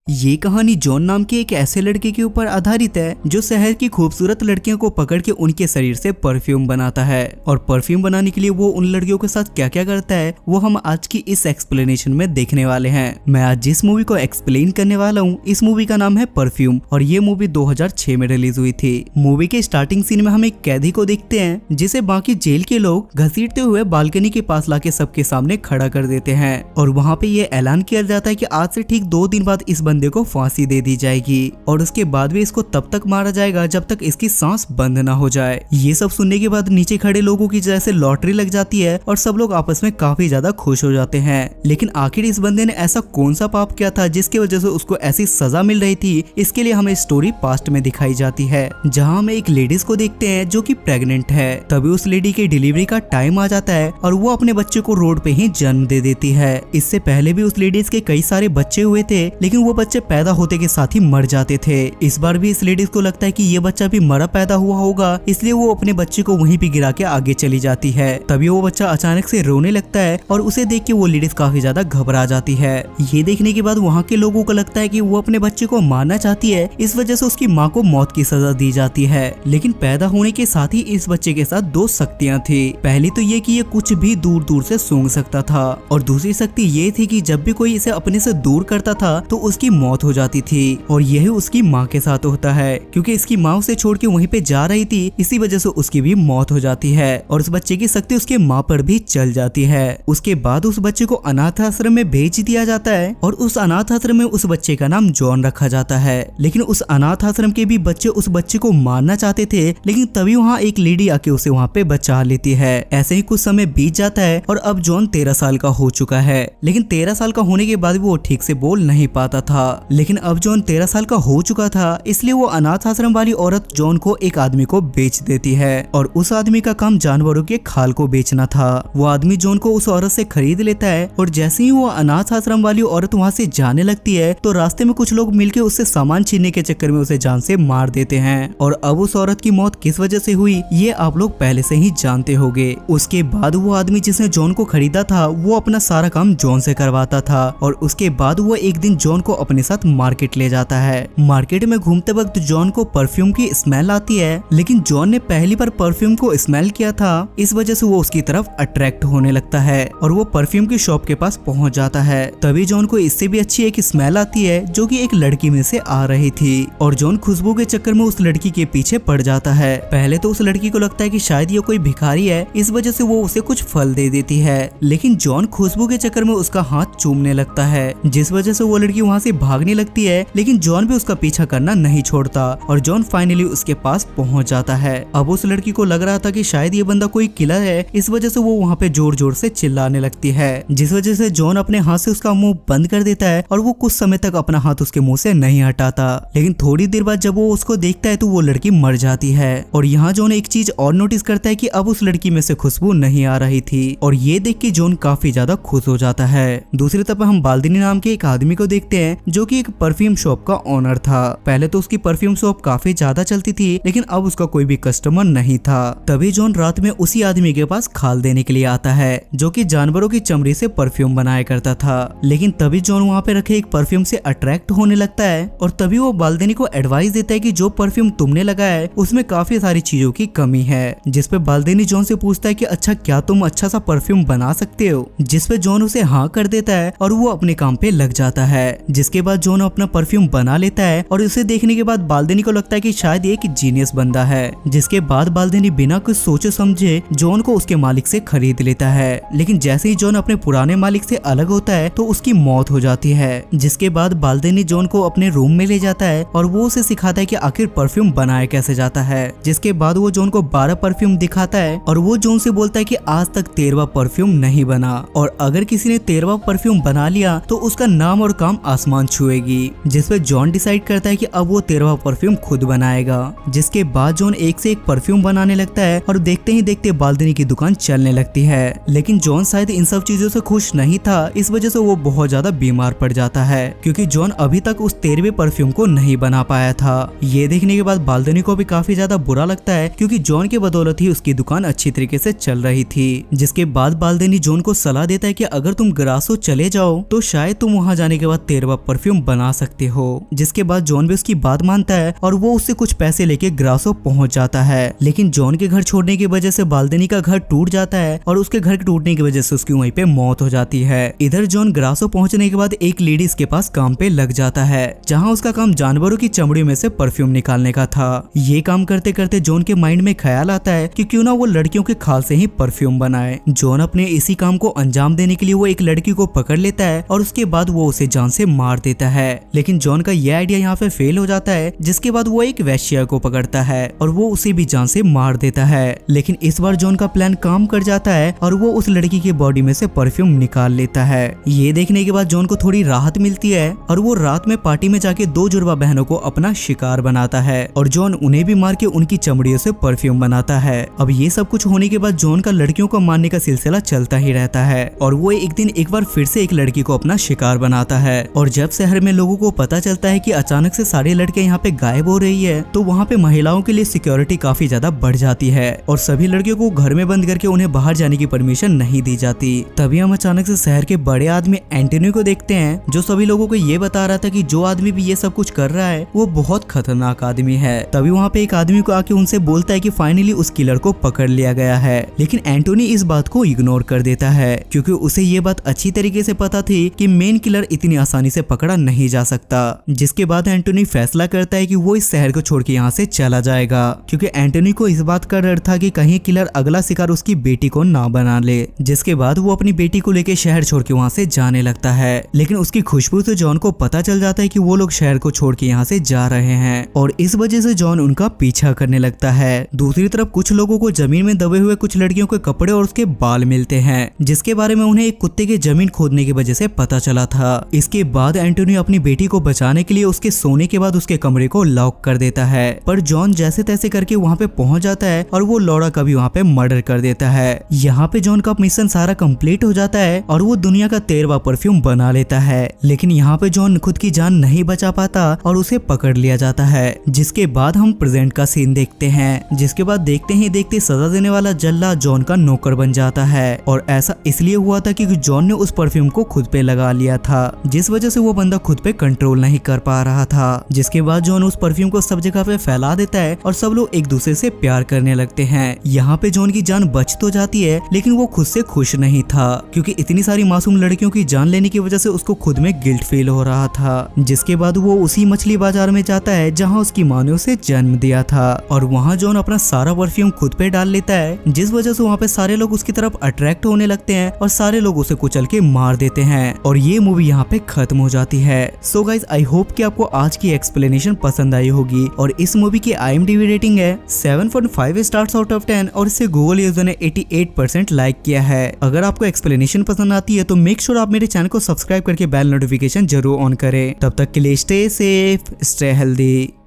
ये कहानी जॉन नाम के एक ऐसे लड़के के ऊपर आधारित है जो शहर की खूबसूरत लड़कियों को पकड़ के उनके शरीर से परफ्यूम बनाता है। और परफ्यूम बनाने के लिए वो उन लड़कियों के साथ क्या क्या करता है वो हम आज की इस एक्सप्लेनेशन में देखने वाले हैं। मैं आज जिस मूवी को एक्सप्लेन करने वाला हूँ इस मूवी का नाम है परफ्यूम और ये मूवी 2006 में रिलीज हुई थी। मूवी के स्टार्टिंग सीन में हम एक कैदी को देखते हैं जिसे बाकी जेल के लोग घसीटते हुए बालकनी के पास लाके सबके सामने खड़ा कर देते हैं और वहाँ पे ये ऐलान किया जाता है कि आज से ठीक 2 दिन बाद इस बंदे को फांसी दे दी जाएगी और उसके बाद भी इसको तब तक मारा जाएगा जब तक इसकी सांस बंद ना हो जाए। ये सब सुनने के बाद नीचे खड़े लोगों की जैसे लॉटरी लग जाती है और सब लोग आपस में काफी ज्यादा खुश हो जाते हैं। लेकिन आखिर इस बंदे ने ऐसा कौन सा पाप किया था जिसकी वजह से उसको ऐसी सजा मिल रही थी, इसके लिए हमें स्टोरी पास्ट में दिखाई जाती है जहाँ हम एक लेडीज को देखते हैं जो कि प्रेग्नेंट है। तभी उस लेडी के डिलीवरी का टाइम आ जाता है और वो अपने बच्चे को रोड पे ही जन्म दे देती है। इससे पहले भी उस लेडीज के कई सारे बच्चे हुए थे लेकिन वो बच्चे पैदा होते के साथ ही मर जाते थे। इस बार भी इस लेडीज को लगता है कि ये बच्चा भी मरा पैदा हुआ होगा, इसलिए वो अपने बच्चे को वहीं पे गिरा के आगे चली जाती है। तभी वो बच्चा अचानक से रोने लगता है और उसे देख के वो लेडीज काफी ज्यादा घबरा जाती है। ये देखने के बाद वहाँ के लोगों को लगता है कि वो अपने बच्चे को मारना चाहती है, इस वजह से उसकी माँ को मौत की सजा दी जाती है। लेकिन पैदा होने के साथ ही इस बच्चे के साथ 2 शक्तियाँ थी। पहली तो ये कि ये कुछ भी दूर दूर से सूंघ सकता था और दूसरी शक्ति ये थी कि जब भी कोई इसे अपने से दूर करता था तो उसकी मौत हो जाती थी। और यही उसकी माँ के साथ होता है क्योंकि इसकी माँ उसे छोड़ के वहीं पे जा रही थी, इसी वजह से उसकी भी मौत हो जाती है और उस बच्चे की शक्ति उसके माँ पर भी चल जाती है। उसके बाद उस बच्चे को अनाथ आश्रम में भेज दिया जाता है और उस अनाथ आश्रम में उस बच्चे का नाम जॉन रखा जाता है। लेकिन उस अनाथ आश्रम के भी बच्चे उस बच्चे को मारना चाहते थे, लेकिन तभी वहाँ एक लेडी आके उसे वहाँ पे बचा लेती है। ऐसे ही कुछ समय बीत जाता है और अब जॉन 13 साल का हो चुका है। लेकिन 13 साल का होने के बाद भी वो ठीक से बोल नहीं पाता था। लेकिन अब जॉन 13 साल का हो चुका था, इसलिए वो अनाथ आश्रम वाली औरत जॉन को एक आदमी को बेच देती है और उस आदमी का काम जानवरों के खाल को बेचना था। वो आदमी जॉन को उस औरत से खरीद लेता है और जैसे ही वो अनाथ आश्रम वाली औरत वहाँ से जाने लगती है तो रास्ते में कुछ लोग मिलकर उससे सामान छीनने के चक्कर में उसे जान से मार देते हैं। और अब उस औरत की मौत किस वजह से हुई ये आप लोग पहले से ही जानते होंगे। उसके बाद वो आदमी जिसने जॉन को खरीदा था वो अपना सारा काम जॉन से करवाता था और उसके बाद वो एक दिन जॉन को अपने साथ मार्केट ले जाता है। मार्केट में घूमते वक्त जॉन को परफ्यूम की स्मेल आती है, लेकिन जॉन ने पहली बार परफ्यूम को स्मेल किया था, इस वजह से वो उसकी तरफ अट्रैक्ट होने लगता है और वो परफ्यूम की शॉप के पास पहुंच जाता है। तभी जॉन को इससे भी अच्छी एक स्मेल आती है जो कि एक लड़की में से आ रही थी और जॉन खुशबू के चक्कर में उस लड़की के पीछे पड़ जाता है। पहले तो उस लड़की को लगता है कि शायद ये कोई भिखारी है, इस वजह से वो उसे कुछ फल दे देती है, लेकिन जॉन खुशबू के चक्कर में उसका हाथ चूमने लगता है जिस वजह से वो लड़की वहाँ से भागने लगती है। लेकिन जॉन भी उसका पीछा करना नहीं छोड़ता और जॉन फाइनली उसके पास पहुंच जाता है। अब उस लड़की को लग रहा था कि शायद ये बंदा कोई किलर है, इस वजह से वो वहाँ पे जोर जोर से चिल्लाने लगती है जिस वजह से जॉन अपने हाथ से उसका मुंह बंद कर देता है और वो कुछ समय तक अपना हाथ उसके मुंह से नहीं हटाता। लेकिन थोड़ी देर बाद जब वो उसको देखता है तो वो लड़की मर जाती है और यहाँ जॉन एक चीज और नोटिस करता है कि अब उस लड़की में से खुशबू नहीं आ रही थी और ये देख के जॉन काफी ज्यादा खुश हो जाता है। दूसरी तरफ हम बाल्दिनी नाम के एक आदमी को देखते हैं जो कि एक परफ्यूम शॉप का ओनर था। पहले तो उसकी परफ्यूम शॉप काफी ज्यादा चलती थी लेकिन अब उसका कोई भी कस्टमर नहीं था। तभी जॉन रात में उसी आदमी के पास खाल देने के लिए आता है जो कि जानवरों की चमड़ी से परफ्यूम बनाया करता था। लेकिन तभी जॉन वहाँ पे रखे एक परफ्यूम से अट्रैक्ट होने लगता है और तभी वो बाल्दिनी को एडवाइस देता है कि जो परफ्यूम तुमने लगाया है उसमें काफी सारी चीजों की कमी है। जिस पे बाल्दिनी जॉन से पूछता है कि अच्छा क्या तुम अच्छा सा परफ्यूम बना सकते हो, जिस पे जॉन उसे हाँ कर देता है और वो अपने काम पे लग जाता है। जिसके बाद जॉन अपना परफ्यूम बना लेता है और उसे देखने के बाद बाल्दिनी को लगता है कि शायद ये एक जीनियस बंदा है। जिसके बाद बाल्दिनी बिना कुछ सोचे समझे जॉन को उसके मालिक से खरीद लेता है। लेकिन जैसे ही जॉन अपने पुराने मालिक से अलग होता है तो उसकी मौत हो जाती है। जिसके बाद बाल्दिनी जॉन को अपने रूम में ले जाता है और वो उसे सिखाता है कि आखिर परफ्यूम बनाया कैसे जाता है। जिसके बाद वो जॉन को 12 परफ्यूम दिखाता है और वो जॉन से बोलता है कि आज तक 13वां परफ्यूम नहीं बना और अगर किसी ने 13वां परफ्यूम बना लिया तो उसका नाम और काम आसमान छुएगी। जिसपे जॉन डिसाइड करता है कि अब वो 13वां परफ्यूम खुद बनाएगा। जिसके बाद जॉन एक से एक परफ्यूम बनाने लगता है और देखते ही देखते बाल्दिनी की दुकान चलने लगती है। लेकिन जॉन शायद इन सब चीजों से खुश नहीं था, इस वजह से वो बहुत ज्यादा बीमार पड़ जाता है क्योंकि जॉन अभी तक उस 13वें परफ्यूम को नहीं बना पाया था। ये देखने के बाद बाल्दिनी को भी काफी ज्यादा बुरा लगता है क्योंकि जॉन की बदौलत ही उसकी दुकान अच्छी तरीके से चल रही थी। जिसके बाद बाल्दिनी जॉन को सलाह देता है कि अगर तुम ग्रासो चले जाओ तो शायद तुम वहाँ जाने के बाद 13वां परफ्यूम बना सकते हो। जिसके बाद जॉन भी उसकी बात मानता है और वो उससे कुछ पैसे लेके ग्रासो पहुंच जाता है। लेकिन जॉन के घर छोड़ने की वजह से बाल्दनी का घर टूट जाता है और उसके घर के टूटने की वजह से उसकी वहीं पे मौत हो जाती है। इधर जॉन ग्रासो पहुंचने के बाद एक लेडीज के पास काम पे लग जाता है, जहाँ उसका काम जानवरों की चमड़ी में से परफ्यूम निकालने का था। ये काम करते करते जॉन के माइंड में ख्याल आता है कि क्यों ना वो लड़कियों के खाल से ही परफ्यूम बनाए। जॉन अपने इसी काम को अंजाम देने के लिए वो एक लड़की को पकड़ लेता है और उसके बाद वो उसे जान से मार देता है। लेकिन जॉन का ये आइडिया यहाँ पे फेल हो जाता है, जिसके बाद वो एक वैश्या को पकड़ता है और वो उसे भी जान से मार देता है। लेकिन इस बार जॉन का प्लान काम कर जाता है और वो उस लड़की की बॉडी में से परफ्यूम निकाल लेता है। ये देखने के बाद जॉन को थोड़ी राहत मिलती है और वो रात में पार्टी में जाके 2 जुड़वा बहनों को अपना शिकार बनाता है और जॉन उन्हें भी मार के उनकी चमड़ियों से परफ्यूम बनाता है। अब ये सब कुछ होने के बाद जॉन का लड़कियों को मारने का सिलसिला चलता ही रहता है और वो एक दिन एक बार फिर से एक लड़की को अपना शिकार बनाता है। और जब शहर में लोगों को पता चलता है कि अचानक से सारी लड़कियां यहाँ पे गायब हो रही है, तो वहाँ पे महिलाओं के लिए सिक्योरिटी काफी ज्यादा बढ़ जाती है और सभी लड़कियों को घर में बंद करके उन्हें बाहर जाने की परमिशन नहीं दी जाती। तभी हम अचानक से शहर के बड़े आदमी एंटोनी को देखते हैं, जो सभी लोगों को ये बता रहा था कि जो आदमी भी ये सब कुछ कर रहा है वो बहुत खतरनाक आदमी है। तभी वहाँ पे एक आदमी को आके उनसे बोलता है कि फाइनली उस किलर को पकड़ लिया गया है। लेकिन एंटोनी इस बात को इग्नोर कर देता है क्योंकि उसे ये बात अच्छी तरीके से पता थी कि मेन किलर इतनी आसानी से पकड़ा नहीं जा सकता। जिसके बाद एंटोनी फैसला करता है कि वो इस शहर को छोड़ के यहाँ से चला जाएगा, क्योंकि एंटोनी को इस बात का डर था कि कहीं किलर अगला शिकार उसकी बेटी को ना बना ले। जिसके बाद वो अपनी बेटी को लेके शहर छोड़ के वहाँ से जाने लगता है। लेकिन उसकी खुशबू से जॉन को पता चल जाता है कि वो लोग शहर को छोड़ के यहाँ से जा रहे हैं और इस वजह से जॉन उनका पीछा करने लगता है। दूसरी तरफ कुछ लोगों को जमीन में दबे हुए कुछ लड़कियों के कपड़े और उसके बाल मिलते हैं, जिसके बारे में उन्हें एक कुत्ते के जमीन खोदने की वजह से पता चला था। इसके बाद एंटोनी अपनी बेटी को बचाने के लिए उसके सोने के बाद उसके कमरे को लॉक कर देता है, पर जॉन जैसे तैसे करके वहाँ पे पहुंच जाता है और वो लौड़ा का भी वहाँ पे मर्डर कर देता है। यहाँ पे जॉन का मिशन सारा कंप्लीट हो जाता है और वो दुनिया का 13वां परफ्यूम बना लेता है। लेकिन यहाँ पे जॉन खुद की जान नहीं बचा पाता और उसे पकड़ लिया जाता है। जिसके बाद हम प्रेजेंट का सीन देखते हैं, जिसके बाद देखते ही देखते सजा देने वाला जल्ला जॉन का नौकर बन जाता है। और ऐसा इसलिए हुआ था क्योंकि जॉन ने उस परफ्यूम को खुद पे लगा लिया था, जिस वजह से वो बंदा खुद पे कंट्रोल नहीं कर पा रहा था। जिसके बाद जॉन उस परफ्यूम को सब जगह पे फैला देता है और सब लोग एक दूसरे से प्यार करने लगते हैं। यहाँ पे जॉन की जान बच तो जाती है, लेकिन वो खुद से खुश नहीं था क्योंकि इतनी सारी मासूम लड़कियों की जान लेने की वजह से उसको खुद में गिल्ट फील हो रहा था। जिसके बाद वो उसी मछली बाजार में जाता है जहाँ उसकी माँ ने उसे जन्म दिया था और वहाँ जॉन अपना सारा परफ्यूम खुद पे डाल लेता है, जिस वजह से वहाँ पे सारे लोग उसकी तरफ अट्रैक्ट होने लगते हैं और सारे लोग उसे कुचल के मार देते हैं और ये मूवी यहाँ पे खत्म हो जाती है। सो गाइज आई होप कि आपको आज की एक्सप्लेनेशन पसंद आई होगी और इस मूवी की IMDb रेटिंग है 7.5 स्टार्स आउट ऑफ 10 और इसे गूगल यूजर ने 88% लाइक किया है। अगर आपको एक्सप्लेनेशन पसंद आती है तो मेक श्योर आप मेरे चैनल को सब्सक्राइब करके बेल नोटिफिकेशन जरूर ऑन करें। तब तक के लिए स्टे सेफ, स्टे हेल्दी।